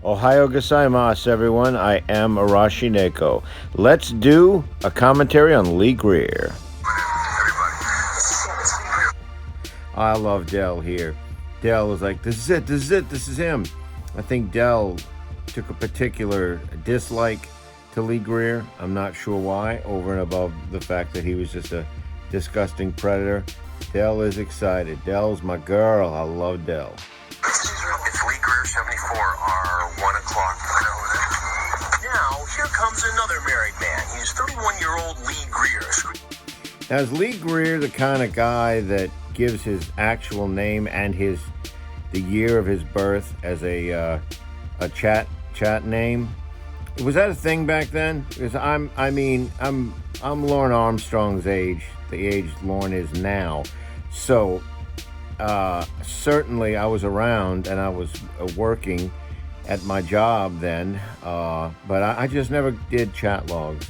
Ohio gozaimasu, everyone. I am Arashineko. Let's do a commentary on Lee Greer. I love Dell here. Dell was like, this is him. I think Dell took a particular dislike to Lee Greer. I'm not sure why, over and above the fact that he was just a disgusting predator. Dell is excited. Dell's my girl. I love Dell. It's Lee Greer 74, our 1 o'clock. Now, here comes another married man. He's 31-year-old Lee Greer. Now, is Lee Greer the kind of guy that gives his actual name and the year of his birth as a chat name? Was that a thing back then? Because I'm Lorne Armstrong's age, the age Lorne is now. So certainly I was around and I was working at my job then, but I just never did chat logs.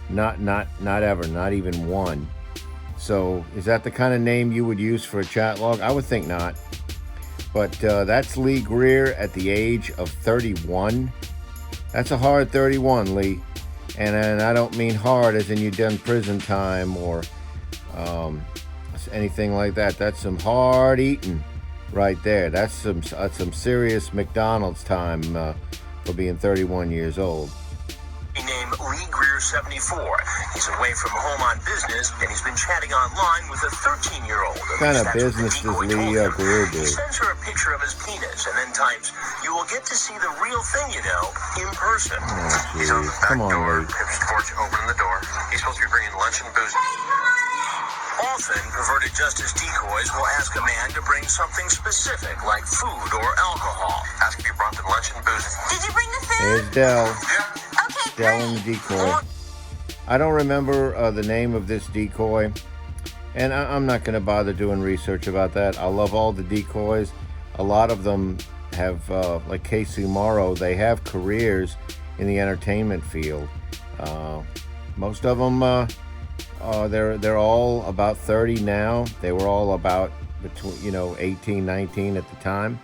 Not ever, not even one. So is that the kind of name you would use for a chat log? I would think not. But that's Lee Greer at the age of 31. That's a hard 31, Lee. And I don't mean hard as in you've done prison time or anything like that. That's some hard eating right there. That's some serious McDonald's time for being 31 years old. Named Lee Greer 74. He's away from home on business, and he's been chatting online with a 13-year-old. What kind of business does Lee Greer do? He sends her a picture of his penis and then types, "You will get to see the real thing, in person." Oh, he's on the back door, Pip's porch, opening the door. He's supposed to be bringing lunch and booze. Often, perverted justice decoys will ask a man to bring something specific, like food or alcohol. Ask if you brought the lunch and booze. Did you bring the food? There's Dell. Yeah. Okay, Dell and the decoy. I don't remember the name of this decoy, and I'm not going to bother doing research about that. I love all the decoys. A lot of them have, like Casey Morrow, they have careers in the entertainment field. Most of them, they're all about 30 now. They were all about between 18, 19 at the time,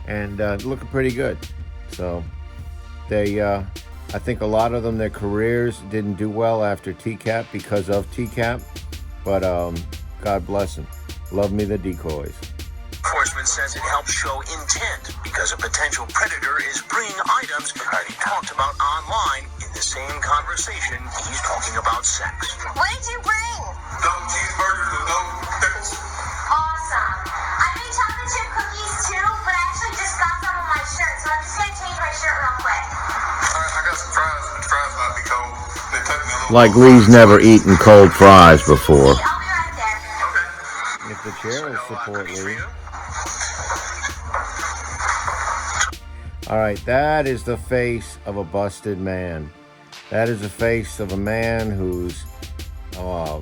and looking pretty good. So they. I think a lot of them, their careers didn't do well after TCAP because of TCAP, but God bless them. Love me the decoys. Enforcement says it helps show intent because a potential predator is bringing items that he talked about online in the same conversation he's talking about sex. What did you bring? Double cheeseburgers with no pickles. Awesome. I made chocolate chip cookies too, but I actually just got some on my shirt, so I'm just going to change my shirt real quick. I got some fries, but the fries might be cold. They took me a little Like Lee's never eaten cold fries before. I'll be right there. Okay. If the chair will support Lee. All right, that is the face of a busted man. That is the face of a man whose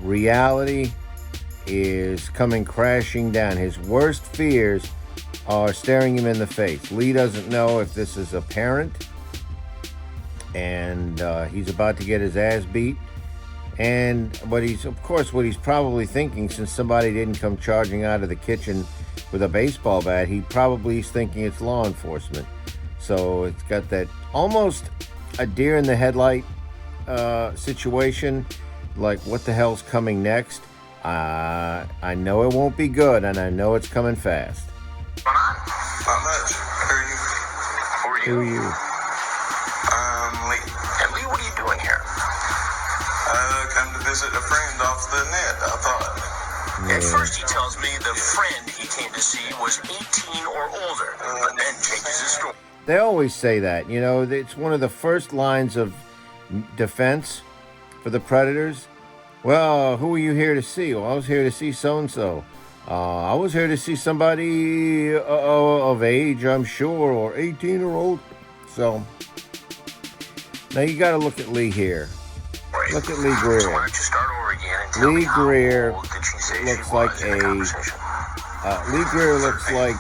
reality is coming crashing down. His worst fears are staring him in the face. Lee doesn't know if this is apparent, and he's about to get his ass beat. And what he's probably thinking, since somebody didn't come charging out of the kitchen with a baseball bat, he probably is thinking it's law enforcement. So it's got that almost a deer in the headlight situation, like what the hell's coming next? I know it won't be good, and I know it's coming fast. What's going on? Not much. Who are you? Lee. And Lee, what are you doing here? Come to visit a friend off the net, I thought. At first he tells me the friend he came to see was 18 or older, but then changes his story. They always say that, it's one of the first lines of defense for the predators. Well, who are you here to see? Well, I was here to see so-and-so. I was here to see somebody of age, I'm sure, or 18 or old. So, now you got to look at Lee here. Look at Lee Greer. So why don't you start over again and tell me Lee how Greer old did she say looks she like was in the conversation? Lee Greer looks like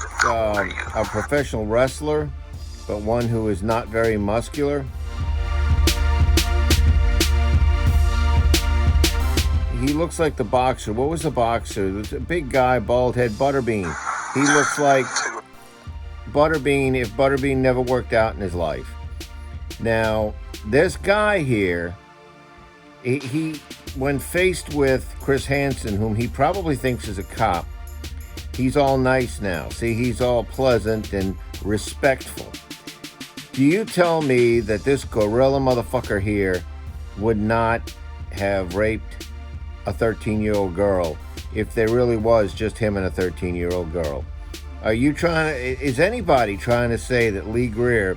a professional wrestler, but one who is not very muscular. He looks like the boxer. What was the boxer? There's a big guy, bald head, Butterbean. He looks like if Butterbean never worked out in his life. Now, this guy here, he when faced with Chris Hansen, whom he probably thinks is a cop, he's all nice now. See, he's all pleasant and respectful. Do you tell me that this gorilla motherfucker here would not have raped a 13-year-old girl if there really was just him and a 13-year-old girl? Are you is anybody trying to say that Lee Greer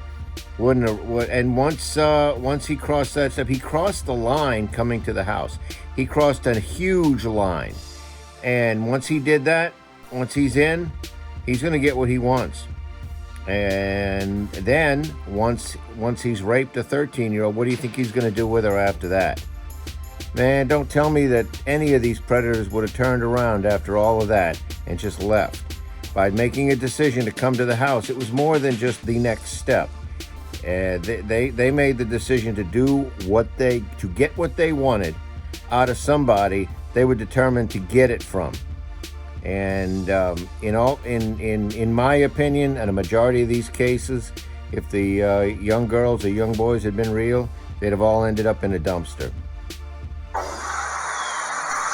wouldn't have, and once he crossed that step, he crossed the line coming to the house. He crossed a huge line. And once he did that, once he's in, he's going to get what he wants. And then once he's raped a 13-year-old, what do you think he's going to do with her after that? Man, don't tell me that any of these predators would have turned around after all of that and just left. By making a decision to come to the house, it was more than just the next step. They made the decision to get what they wanted out of somebody they were determined to get it from. And in my opinion, in a majority of these cases, if the young girls or young boys had been real, they'd have all ended up in a dumpster.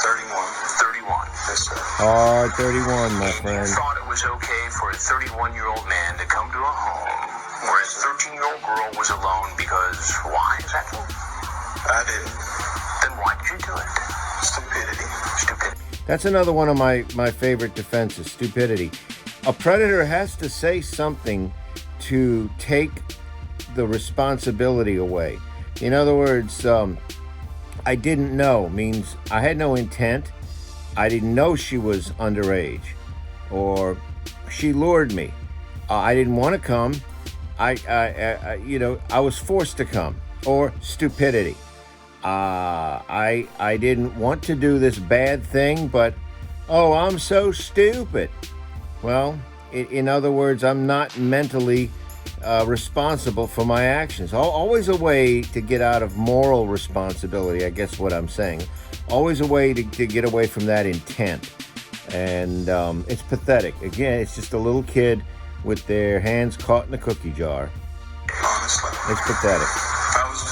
31. Yes, sir. Oh, 31, my friend. You thought it was okay for a 31-year-old man to come to a home, whereas a 13-year-old girl was alone because why? Exactly. I didn't. Then why did you do it? Stupidity. That's another one of my favorite defenses, stupidity. A predator has to say something to take the responsibility away. In other words, I didn't know means I had no intent. I didn't know she was underage, or she lured me. I didn't want to come. I was forced to come, or stupidity. I didn't want to do this bad thing, but, oh, I'm so stupid. Well, in other words, I'm not mentally responsible for my actions. Always a way to get out of moral responsibility, I guess what I'm saying. Always a way to get away from that intent. And it's pathetic. Again, it's just a little kid with their hands caught in a cookie jar. Honestly. It's pathetic. I was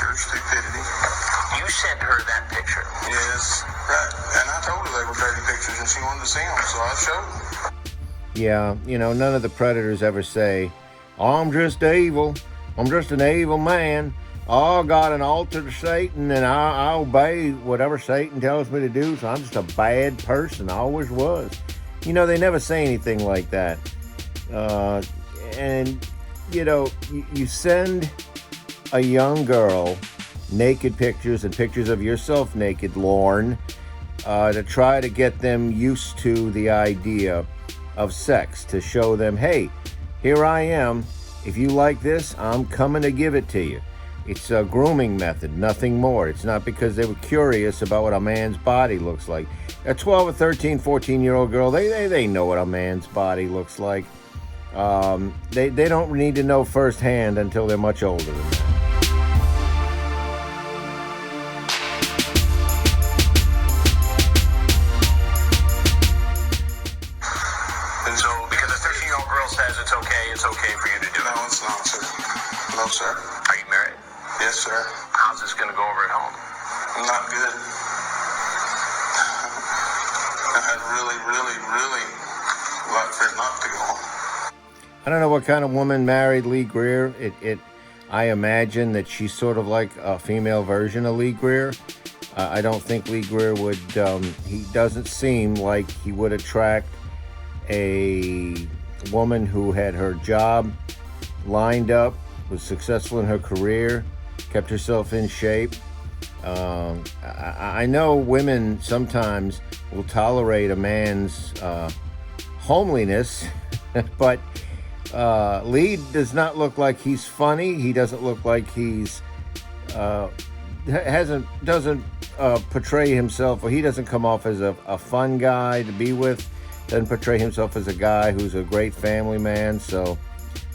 pure stupidity. You sent her that picture. Yes. And I told her they were dirty pictures and she wanted to see them, so I showed them. Yeah, none of the predators ever say, I'm just evil. I'm just an evil man. I got an altar to Satan and I obey whatever Satan tells me to do, so I'm just a bad person. I always was. They never say anything like that. And you send a young girl naked pictures and pictures of yourself naked, Lorne, to try to get them used to the idea of sex, to show them, hey, here I am. If you like this, I'm coming to give it to you. It's a grooming method, nothing more. It's not because they were curious about what a man's body looks like. A 12 or 13, 14-year-old girl, they know what a man's body looks like. They don't need to know firsthand until they're much older than that. And so, because a 13-year-old girl says it's okay for you to do it. No, it's not, sir. No, sir. Are you married? Yes, sir. How's this going to go over at home? Not good. I'd really like for it not to go on. I don't know what kind of woman married Lee Greer. I imagine that she's sort of like a female version of Lee Greer. I don't think Lee Greer would, he doesn't seem like he would attract a woman who had her job lined up, was successful in her career, kept herself in shape. I know women sometimes will tolerate a man's homeliness, but Lee does not look like he's funny. He doesn't look like he's doesn't portray himself, or he doesn't come off as a fun guy to be with. Doesn't portray himself as a guy who's a great family man. So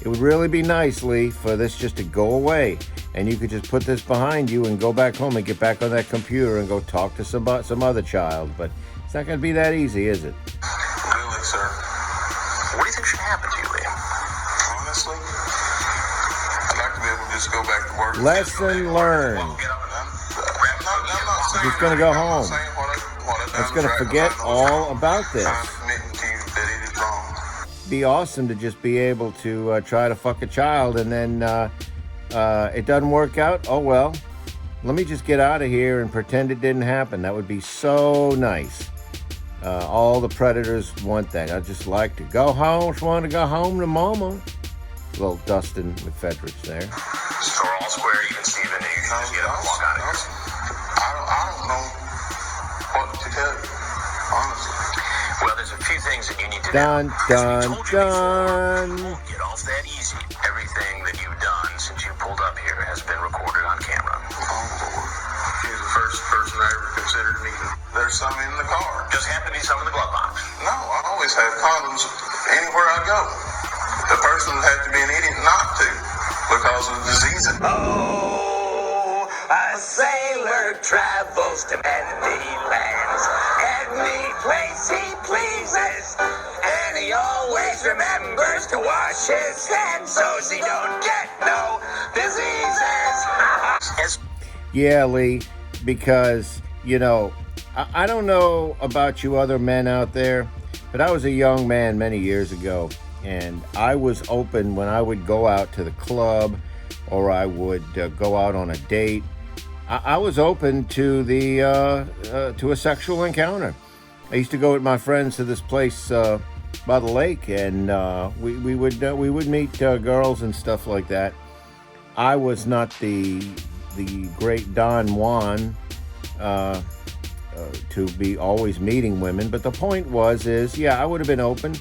it would really be nice, Lee, for this just to go away, and you could just put this behind you and go back home and get back on that computer and go talk to some other child. But It's not going to be that easy, is it? Really, sir. What do you think should happen to you, Lee? Honestly, I'd like to be able to just go back to work. Lesson learned. Get up and I'm not saying Just gonna go I'm not home. saying what I've done It's going to is right, forget but I know all about this. I'm admitting to you that it is wrong. Be awesome to just be able to try to fuck a child and then it doesn't work out. Oh well, let me just get out of here and pretend it didn't happen. That would be so nice. All the predators want that. I just like to go home. Just want to go home to mama. Little Dustin McFedrich there. So we're all square, even Steven, and you can just get up and walk out of here. I don't know what to tell you, honestly. Well, there's a few things that you need to Dun, know. As we dun, told you before, dun. you won't get off that easy. Everything that you've done since you pulled up here has been recorded on camera. Oh, Lord. You're the first person I ever considered meeting. There's some in the car. Just happened to be some in the glove box. No, I always have condoms anywhere I go. The person would have to be an idiot not to because of the disease. Oh, a sailor travels to many lands, any place he pleases, and he always remembers to wash his hands so he don't get no diseases. As Yeah, Lee, because, you know, I don't know about you other men out there, but I was a young man many years ago, and I was open when I would go out to the club or I would go out on a date. I was open to to a sexual encounter. I used to go with my friends to this place by the lake, and we would meet girls and stuff like that. I was not the great Don Juan to be always meeting women, but the point is, yeah, I would have been open,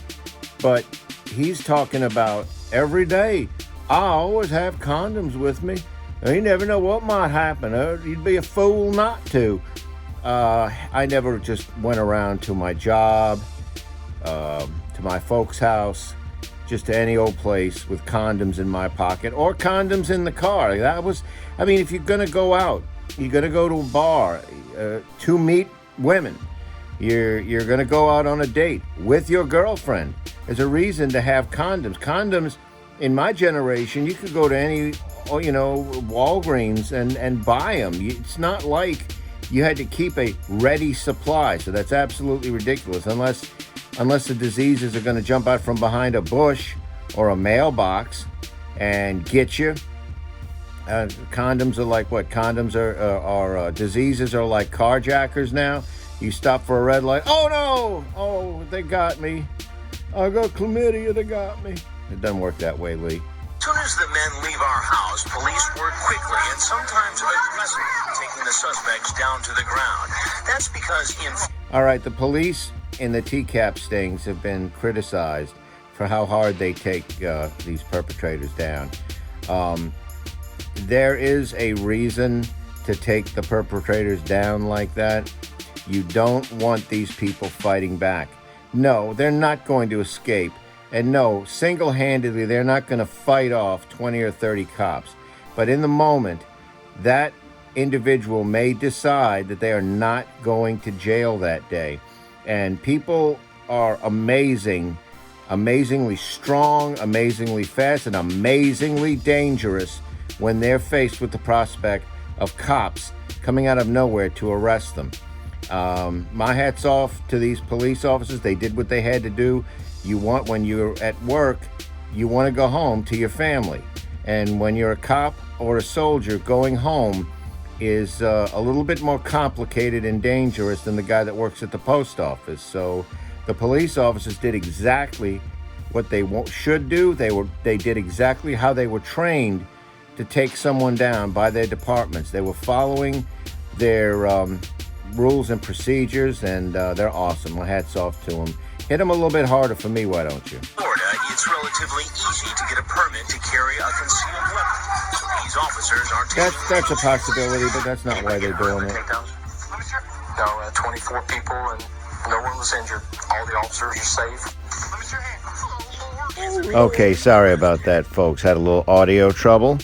but he's talking about every day. I always have condoms with me. You never know what might happen. You'd be a fool not to. I never just went around to my job, to my folks' house, just to any old place with condoms in my pocket or condoms in the car. If you're going to go out, you're going to go to a bar to meet women. You're going to go out on a date with your girlfriend. There's a reason to have condoms. Condoms, in my generation, you could go to any, Walgreens and buy them. It's not like you had to keep a ready supply. So that's absolutely ridiculous. Unless the diseases are going to jump out from behind a bush or a mailbox and get you. Condoms are like what? Condoms are diseases are like carjackers now. You stop for a red light. Oh no! Oh, they got me. I got chlamydia. They got me. It doesn't work that way, Lee. As soon as the men leave our house, police work quickly and sometimes aggressively, taking the suspects down to the ground. That's because All right, the police in the TCAP stings have been criticized for how hard they take these perpetrators down. There is a reason to take the perpetrators down like that. You don't want these people fighting back. No, they're not going to escape. And no, single-handedly, they're not going to fight off 20 or 30 cops. But in the moment, that individual may decide that they are not going to jail that day. And people are amazingly strong, amazingly fast, and amazingly dangerous when they're faced with the prospect of cops coming out of nowhere to arrest them. My hat's off to these police officers. They did what they had to do. When you're at work, you want to go home to your family. And when you're a cop or a soldier, going home is a little bit more complicated and dangerous than the guy that works at the post office. So the police officers did exactly what they should do. They did exactly how they were trained to take someone down by their departments. They were following their rules and procedures, and they're awesome. My hat's off to them. Hit them a little bit harder for me, why don't you? Florida, it's relatively easy to get a permit to carry a concealed weapon. So these officers are taking... That's a possibility, but that's not why they're doing it. No, 24 people and no one was injured. All the officers are safe. Okay, sorry about that, folks. Had a little audio trouble.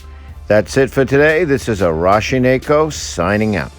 That's it for today. This is Arashineko signing out.